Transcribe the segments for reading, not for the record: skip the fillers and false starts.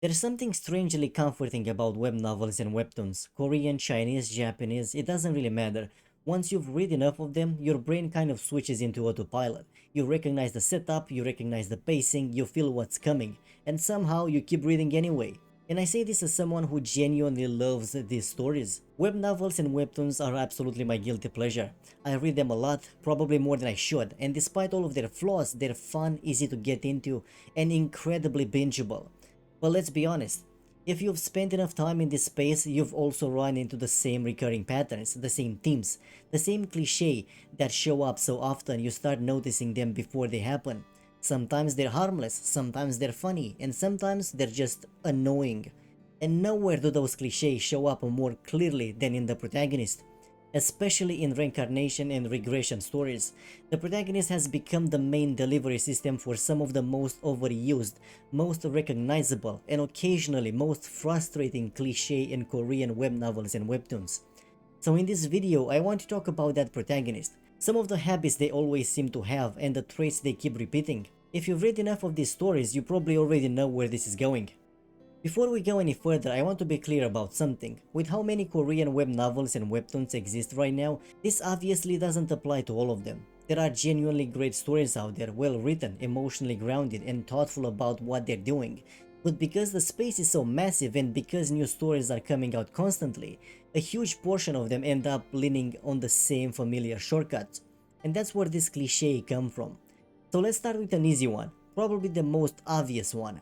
There's something strangely comforting about web novels and webtoons. Korean, Chinese, Japanese, it doesn't really matter. Once you've read enough of them, your brain kind of switches into autopilot. You recognize the setup, you recognize the pacing, you feel what's coming, and somehow you keep reading anyway. And I say this as someone who genuinely loves these stories. Web novels and webtoons are absolutely my guilty pleasure. I read them a lot, probably more than I should, and despite all of their flaws, they're fun, easy to get into, and incredibly bingeable. But let's be honest, if you've spent enough time in this space, you've also run into the same recurring patterns, the same themes, the same cliche that show up so often you start noticing them before they happen. Sometimes they're harmless, sometimes they're funny, and sometimes they're just annoying. And nowhere do those cliches show up more clearly than in the protagonist. Especially in reincarnation and regression stories, the protagonist has become the main delivery system for some of the most overused, most recognizable, and occasionally most frustrating cliche in Korean web novels and webtoons. So in this video, I want to talk about that protagonist, some of the habits they always seem to have and the traits they keep repeating. If you've read enough of these stories, you probably already know where this is going. Before we go any further, I want to be clear about something. With how many Korean web novels and webtoons exist right now, this obviously doesn't apply to all of them. There are genuinely great stories out there, well written, emotionally grounded, and thoughtful about what they're doing. But because the space is so massive and because new stories are coming out constantly, a huge portion of them end up leaning on the same familiar shortcuts. And that's where this cliche come from. So let's start with an easy one, probably the most obvious one.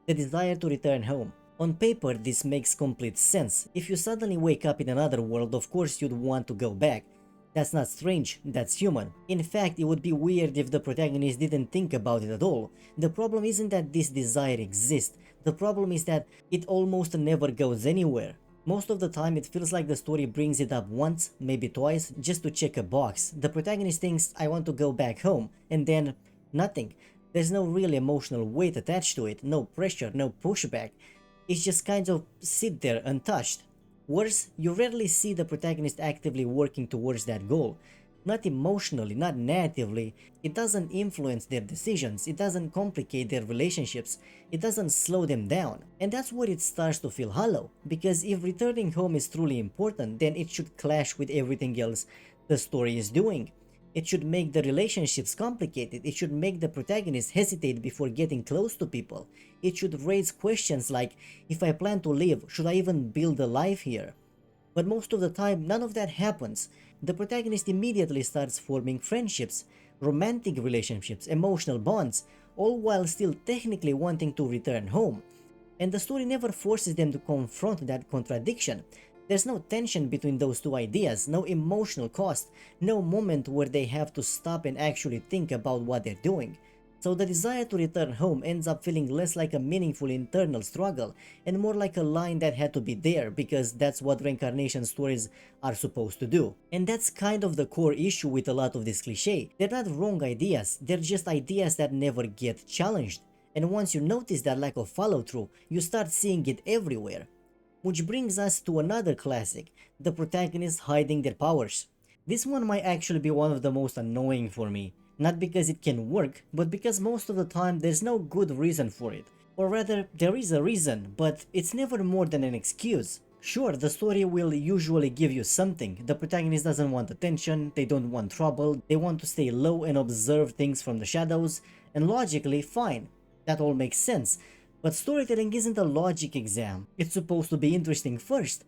The desire to return home. On paper, this makes complete sense. If you suddenly wake up in another world, of course you'd want to go back. That's not strange, that's human. In fact, it would be weird if the protagonist didn't think about it at all. The problem isn't that this desire exists, the problem is that it almost never goes anywhere. Most of the time it feels like the story brings it up once, maybe twice, just to check a box. The protagonist thinks, I want to go back home, and then nothing. There's no real emotional weight attached to it, no pressure, no pushback. It's just kind of sit there untouched. Worse, you rarely see the protagonist actively working towards that goal. Not emotionally, not narratively. It doesn't influence their decisions, it doesn't complicate their relationships, it doesn't slow them down. And that's where it starts to feel hollow, because if returning home is truly important, then it should clash with everything else the story is doing. It should make the relationships complicated, it should make the protagonist hesitate before getting close to people. It should raise questions like, if I plan to leave, should I even build a life here? But most of the time, none of that happens. The protagonist immediately starts forming friendships, romantic relationships, emotional bonds, all while still technically wanting to return home. And the story never forces them to confront that contradiction. There's no tension between those two ideas, no emotional cost, no moment where they have to stop and actually think about what they're doing. So the desire to return home ends up feeling less like a meaningful internal struggle and more like a line that had to be there because that's what reincarnation stories are supposed to do. And that's kind of the core issue with a lot of this cliche. They're not wrong ideas, they're just ideas that never get challenged. And once you notice that lack of follow-through, you start seeing it everywhere. Which brings us to another classic, the protagonists hiding their powers. This one might actually be one of the most annoying for me, not because it can work, but because most of the time there's no good reason for it. Or rather, there is a reason, but it's never more than an excuse. Sure, the story will usually give you something. The protagonist doesn't want attention, they don't want trouble, they want to stay low and observe things from the shadows, and logically, fine. That all makes sense. But storytelling isn't a logic exam, it's supposed to be interesting first.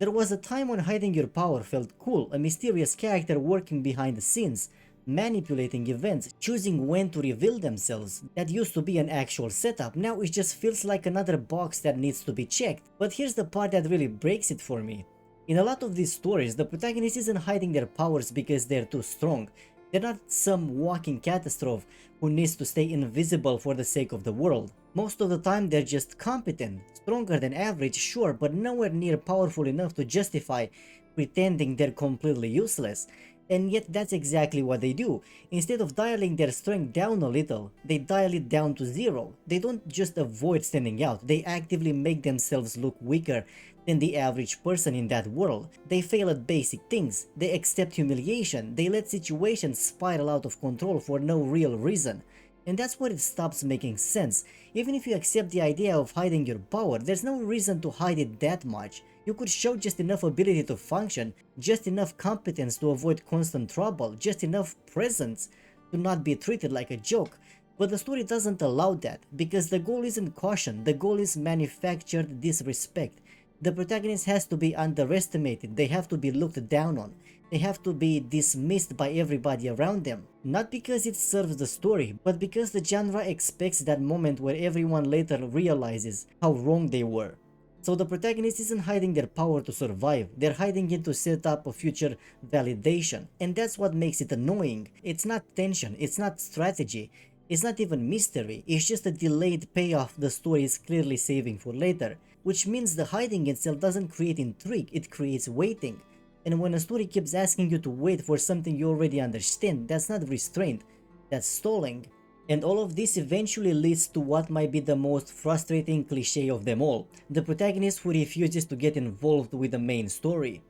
There was a time when hiding your power felt cool, a mysterious character working behind the scenes, manipulating events, choosing when to reveal themselves. That used to be an actual setup, now it just feels like another box that needs to be checked. But here's the part that really breaks it for me. In a lot of these stories, the protagonist isn't hiding their powers because they're too strong. They're not some walking catastrophe who needs to stay invisible for the sake of the world. Most of the time they're just competent, stronger than average, sure, but nowhere near powerful enough to justify pretending they're completely useless. And yet that's exactly what they do. Instead of dialing their strength down a little, they dial it down to zero. They don't just avoid standing out, they actively make themselves look weaker than the average person in that world. They fail at basic things, they accept humiliation, they let situations spiral out of control for no real reason. And that's where it stops making sense. Even if you accept the idea of hiding your power, there's no reason to hide it that much. You could show just enough ability to function, just enough competence to avoid constant trouble, just enough presence to not be treated like a joke. But the story doesn't allow that, because the goal isn't caution, the goal is manufactured disrespect. The protagonist has to be underestimated, they have to be looked down on, they have to be dismissed by everybody around them. Not because it serves the story, but because the genre expects that moment where everyone later realizes how wrong they were. So the protagonist isn't hiding their power to survive, they're hiding it to set up a future validation. And that's what makes it annoying. It's not tension, it's not strategy, it's not even mystery, it's just a delayed payoff the story is clearly saving for later. Which means the hiding itself doesn't create intrigue, it creates waiting. And when a story keeps asking you to wait for something you already understand, that's not restraint, that's stalling. And all of this eventually leads to what might be the most frustrating cliché of them all, the protagonist who refuses to get involved with the main story.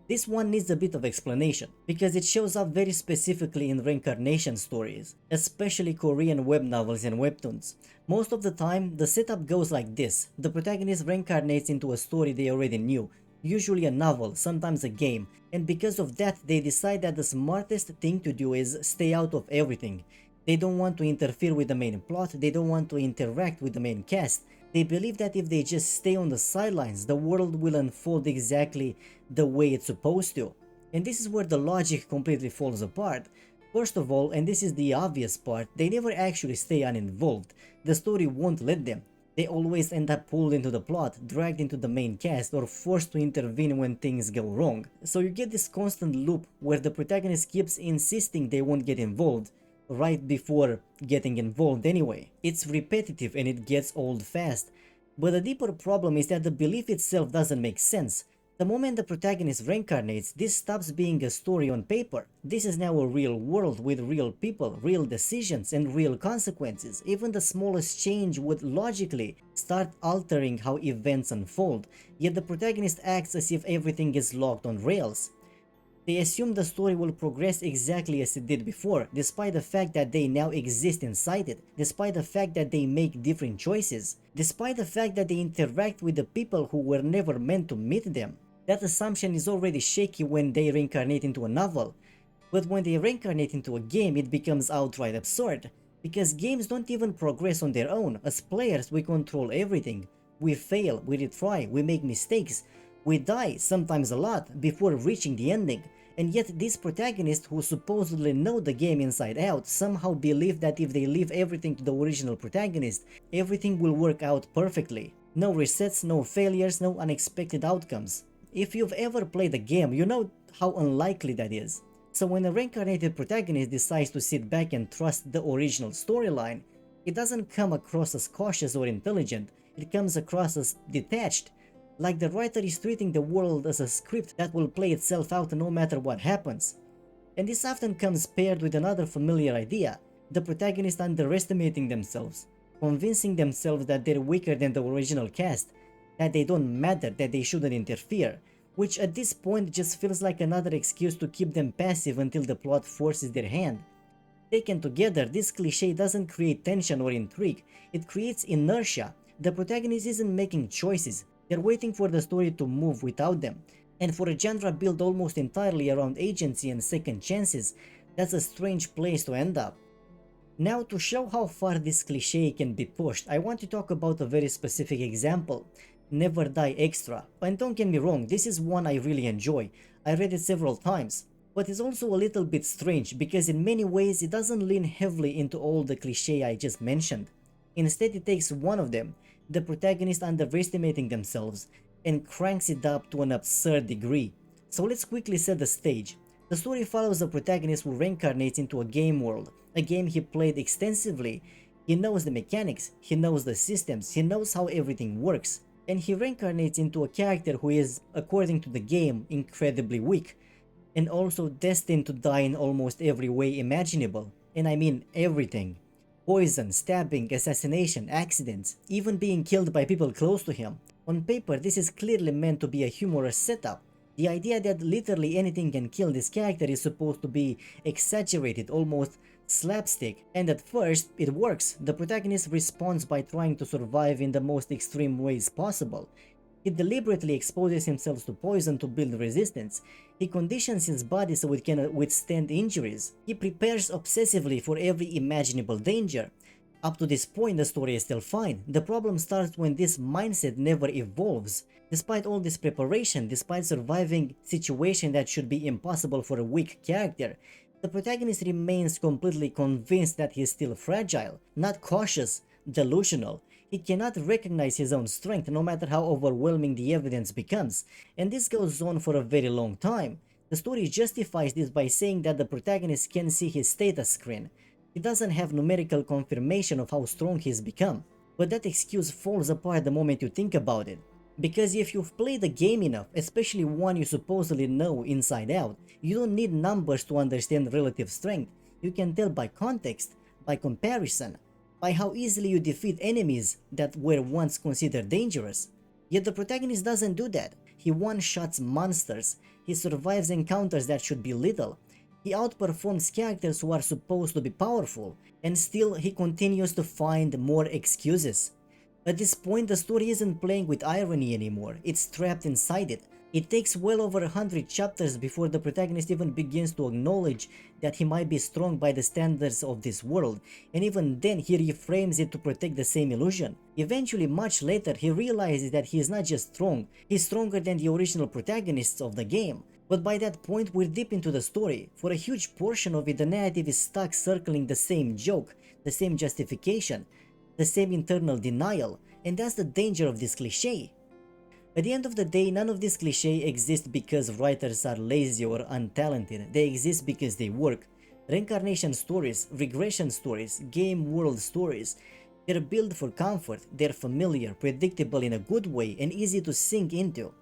This one needs a bit of explanation, because it shows up very specifically in reincarnation stories, especially Korean web novels and webtoons. Most of the time, the setup goes like this: the protagonist reincarnates into a story they already knew, usually a novel, sometimes a game, and because of that they decide that the smartest thing to do is stay out of everything. They don't want to interfere with the main plot, they don't want to interact with the main cast. They believe that if they just stay on the sidelines, the world will unfold exactly the way it's supposed to. And this is where the logic completely falls apart. First of all, and this is the obvious part, they never actually stay uninvolved. The story won't let them. They always end up pulled into the plot, dragged into the main cast, or forced to intervene when things go wrong. So you get this constant loop where the protagonist keeps insisting they won't get involved, right before getting involved anyway. It's repetitive and it gets old fast. But the deeper problem is that the belief itself doesn't make sense. The moment the protagonist reincarnates, this stops being a story on paper. This is now a real world with real people, real decisions, and real consequences. Even the smallest change would logically start altering how events unfold, yet the protagonist acts as if everything is locked on rails. They assume the story will progress exactly as it did before, despite the fact that they now exist inside it, despite the fact that they make different choices, despite the fact that they interact with the people who were never meant to meet them. That assumption is already shaky when they reincarnate into a novel, but when they reincarnate into a game it becomes outright absurd, because games don't even progress on their own. As players we control everything. We fail, we retry, we make mistakes, we die, sometimes a lot, before reaching the ending. And yet these protagonists who supposedly know the game inside out somehow believe that if they leave everything to the original protagonist, everything will work out perfectly. No resets, no failures, no unexpected outcomes. If you've ever played a game, you know how unlikely that is. So when a reincarnated protagonist decides to sit back and trust the original storyline, it doesn't come across as cautious or intelligent, it comes across as detached. Like the writer is treating the world as a script that will play itself out no matter what happens. And this often comes paired with another familiar idea, the protagonist underestimating themselves, convincing themselves that they're weaker than the original cast, that they don't matter, that they shouldn't interfere, which at this point just feels like another excuse to keep them passive until the plot forces their hand. Taken together, this cliché doesn't create tension or intrigue, it creates inertia. The protagonist isn't making choices, they're waiting for the story to move without them. And for a genre built almost entirely around agency and second chances, that's a strange place to end up. Now, to show how far this cliché can be pushed, I want to talk about a very specific example, Never Die Extra. And don't get me wrong, this is one I really enjoy, I read it several times. But it's also a little bit strange because in many ways it doesn't lean heavily into all the cliché I just mentioned. Instead it takes one of them, the protagonist underestimating themselves, and cranks it up to an absurd degree. So let's quickly set the stage. The story follows a protagonist who reincarnates into a game world, a game he played extensively. He knows the mechanics, he knows the systems, he knows how everything works, and he reincarnates into a character who is, according to the game, incredibly weak, and also destined to die in almost every way imaginable, and I mean everything. Poison, stabbing, assassination, accidents, even being killed by people close to him. On paper, this is clearly meant to be a humorous setup. The idea that literally anything can kill this character is supposed to be exaggerated, almost slapstick, and at first it works. The protagonist responds by trying to survive in the most extreme ways possible. He deliberately exposes himself to poison to build resistance. He conditions his body so it can withstand injuries. He prepares obsessively for every imaginable danger. Up to this point, the story is still fine. The problem starts when this mindset never evolves. Despite all this preparation, despite surviving situations that should be impossible for a weak character, the protagonist remains completely convinced that he is still fragile, not cautious, delusional. He cannot recognize his own strength no matter how overwhelming the evidence becomes, and this goes on for a very long time. The story justifies this by saying that the protagonist can see his status screen. He doesn't have numerical confirmation of how strong he's become, but that excuse falls apart the moment you think about it. Because if you've played the game enough, especially one you supposedly know inside out, you don't need numbers to understand relative strength. You can tell by context, by comparison, by how easily you defeat enemies that were once considered dangerous. Yet the protagonist doesn't do that. He one-shots monsters, he survives encounters that should be lethal, he outperforms characters who are supposed to be powerful, and still he continues to find more excuses. At this point, the story isn't playing with irony anymore, it's trapped inside it. It takes well over 100 chapters before the protagonist even begins to acknowledge that he might be strong by the standards of this world, and even then he reframes it to protect the same illusion. Eventually, much later, he realizes that he is not just strong, he's stronger than the original protagonists of the game. But by that point, we're deep into the story. For a huge portion of it, the narrative is stuck circling the same joke, the same justification, the same internal denial, and that's the danger of this cliché. At the end of the day, none of these clichés exist because writers are lazy or untalented. They exist because they work. Reincarnation stories, regression stories, game world stories, they're built for comfort, they're familiar, predictable in a good way, and easy to sink into.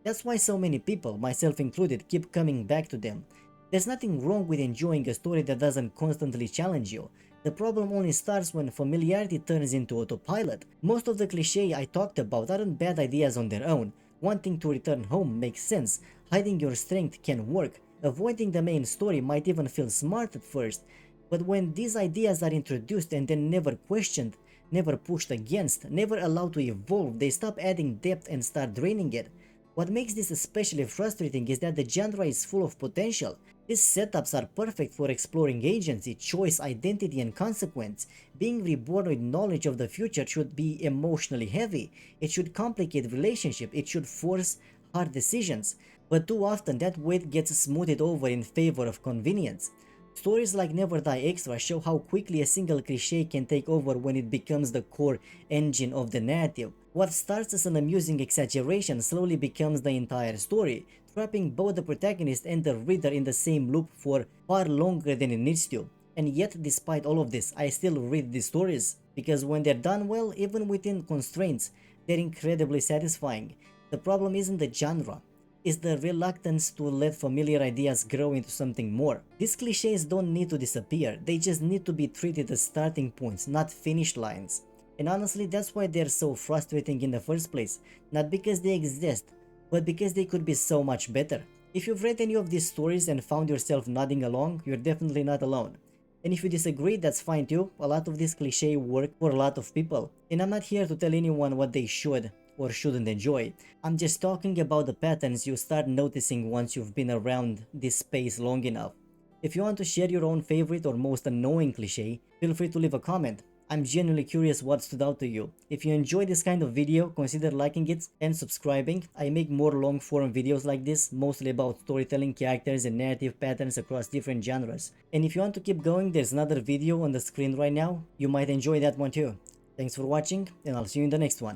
That's why so many people, myself included, keep coming back to them. There's nothing wrong with enjoying a story that doesn't constantly challenge you. The problem only starts when familiarity turns into autopilot. Most of the clichés I talked about aren't bad ideas on their own. Wanting to return home makes sense, hiding your strength can work, avoiding the main story might even feel smart at first, but when these ideas are introduced and then never questioned, never pushed against, never allowed to evolve, they stop adding depth and start draining it. What makes this especially frustrating is that the genre is full of potential. These setups are perfect for exploring agency, choice, identity, and consequence. Being reborn with knowledge of the future should be emotionally heavy. It should complicate relationships. It should force hard decisions. But too often that weight gets smoothed over in favor of convenience. Stories like Never Die Extra show how quickly a single cliché can take over when it becomes the core engine of the narrative. What starts as an amusing exaggeration slowly becomes the entire story, trapping both the protagonist and the reader in the same loop for far longer than it needs to. And yet, despite all of this, I still read these stories, because when they're done well, even within constraints, they're incredibly satisfying. The problem isn't the genre, it's the reluctance to let familiar ideas grow into something more. These clichés don't need to disappear, they just need to be treated as starting points, not finish lines. And honestly, that's why they're so frustrating in the first place, not because they exist, but because they could be so much better. If you've read any of these stories and found yourself nodding along, you're definitely not alone. And if you disagree, that's fine too. A lot of these clichés work for a lot of people, and I'm not here to tell anyone what they should or shouldn't enjoy. I'm just talking about the patterns you start noticing once you've been around this space long enough. If you want to share your own favorite or most annoying cliché, feel free to leave a comment. I'm genuinely curious what stood out to you. If you enjoyed this kind of video, consider liking it and subscribing. I make more long form videos like this, mostly about storytelling, characters, and narrative patterns across different genres. And if you want to keep going, there's another video on the screen right now. You might enjoy that one too. Thanks for watching, and I'll see you in the next one.